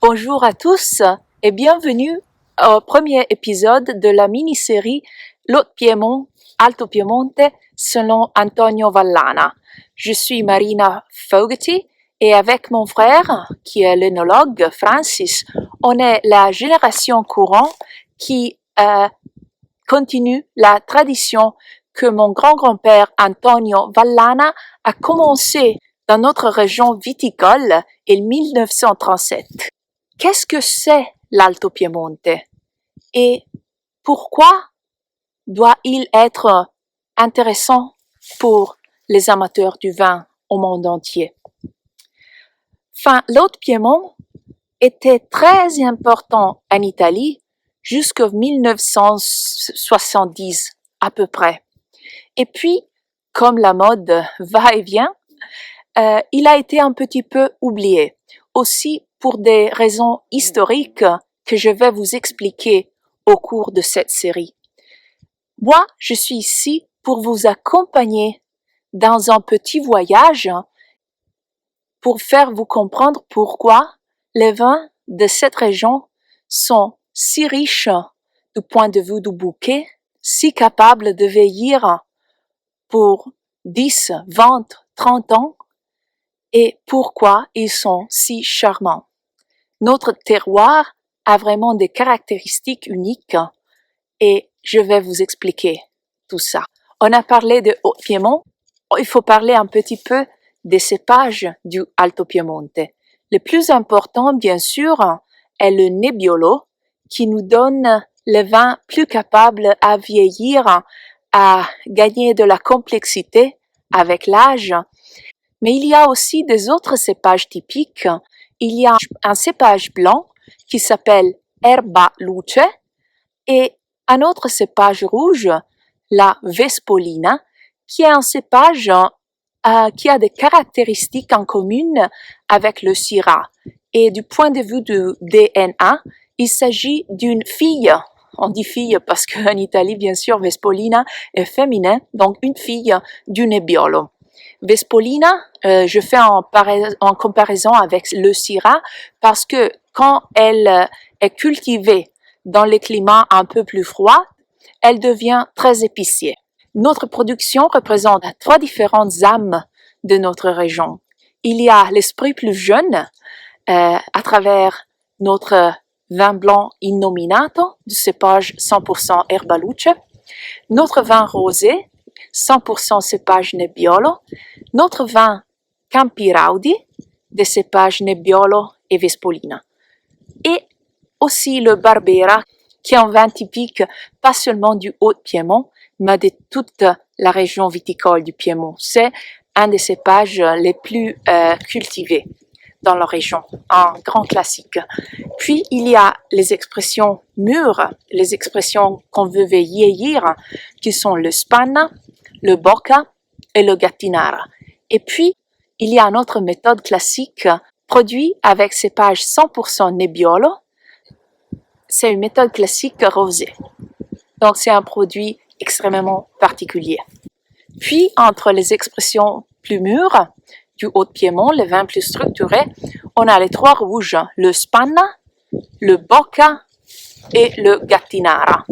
Bonjour à tous et bienvenue au premier épisode de la mini-série L'Haut-Piémont, Alto Piemonte selon Antonio Vallana. Je suis Marina Fogarty et avec mon frère, qui est l'œnologue Francis, on est la génération courante qui continue la tradition que mon grand-grand-père Antonio Vallana a commencé dans notre région viticole en 1937. Qu'est-ce que c'est l'Alto Piemonte et pourquoi doit-il être intéressant pour les amateurs du vin au monde entier? Enfin, l'Haut-Piémont était très important en Italie jusqu'en 1970 à peu près. Et puis, comme la mode va et vient, il a été un petit peu oublié. Aussi pour des raisons historiques que je vais vous expliquer au cours de cette série. Moi, je suis ici pour vous accompagner dans un petit voyage pour faire vous comprendre pourquoi les vins de cette région sont si riches du point de vue du bouquet, si capables de vieillir pour 10, 20, 30 ans et pourquoi ils sont si charmants. Notre terroir a vraiment des caractéristiques uniques et je vais vous expliquer tout ça. On a parlé de Haut-Piémont, il faut parler un petit peu des cépages du Alto Piemonte. Le plus important, bien sûr, est le Nebbiolo qui nous donne les vins plus capables à vieillir, à gagner de la complexité avec l'âge. Mais il y a aussi des autres cépages typiques. Il y a un cépage blanc qui s'appelle Erba Luce et un autre cépage rouge, la Vespolina, qui est un cépage qui a des caractéristiques en commun avec le Syrah. Et du point de vue du DNA, il s'agit d'une fille. On dit fille parce qu'en Italie, bien sûr, Vespolina est féminin, donc une fille du Nebbiolo. Vespolina, je fais en comparaison avec le Syrah parce que quand elle est cultivée dans les climats un peu plus froids, elle devient très épicée. Notre production représente 3 différentes âmes de notre région. Il y a l'esprit plus jeune à travers notre vin blanc Innominato du cépage 100% Erba Luce, notre vin rosé 100% cépage Nebbiolo, notre vin Campi Raudi des cépages Nebbiolo et Vespolina, et aussi le Barbera qui est un vin typique pas seulement du Haut-Piémont, mais de toute la région viticole du Piémont. C'est un des cépages les plus cultivés dans la région, un grand classique. Puis il y a les expressions mûres, les expressions qu'on veut vieillir, qui sont le Spanna, le Bocca et le Gattinara. Et puis, il y a une autre méthode classique produite avec cépage 100% Nebbiolo. C'est une méthode classique rosée. Donc, c'est un produit extrêmement particulier. Puis, entre les expressions plus mûres du Haut-Piémont, les vins plus structurés, on a les 3 rouges, le Spanna, le Bocca et le Gattinara.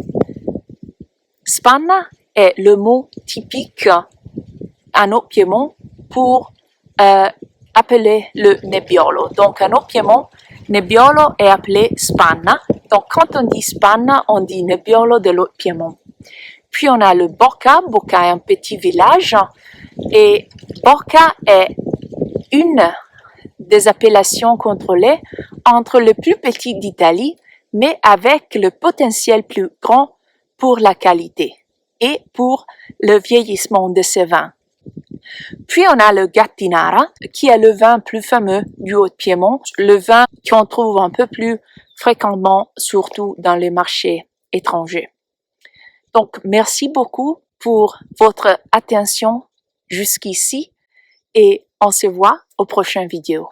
Spanna est le mot typique en Haut-Piémont pour appeler le Nebbiolo. Donc, en Haut-Piémont, Nebbiolo est appelé Spanna. Donc, quand on dit Spanna, on dit Nebbiolo de l'Haut-Piémont. Puis, on a le Bocca. Bocca est un petit village. Et Bocca est une des appellations contrôlées entre le plus petit d'Italie, mais avec le potentiel plus grand pour la qualité et pour le vieillissement de ces vins. Puis on a le Gattinara, qui est le vin plus fameux du Haut-Piémont, le vin qu'on trouve un peu plus fréquemment, surtout dans les marchés étrangers. Donc, merci beaucoup pour votre attention jusqu'ici et on se voit aux prochaines vidéos.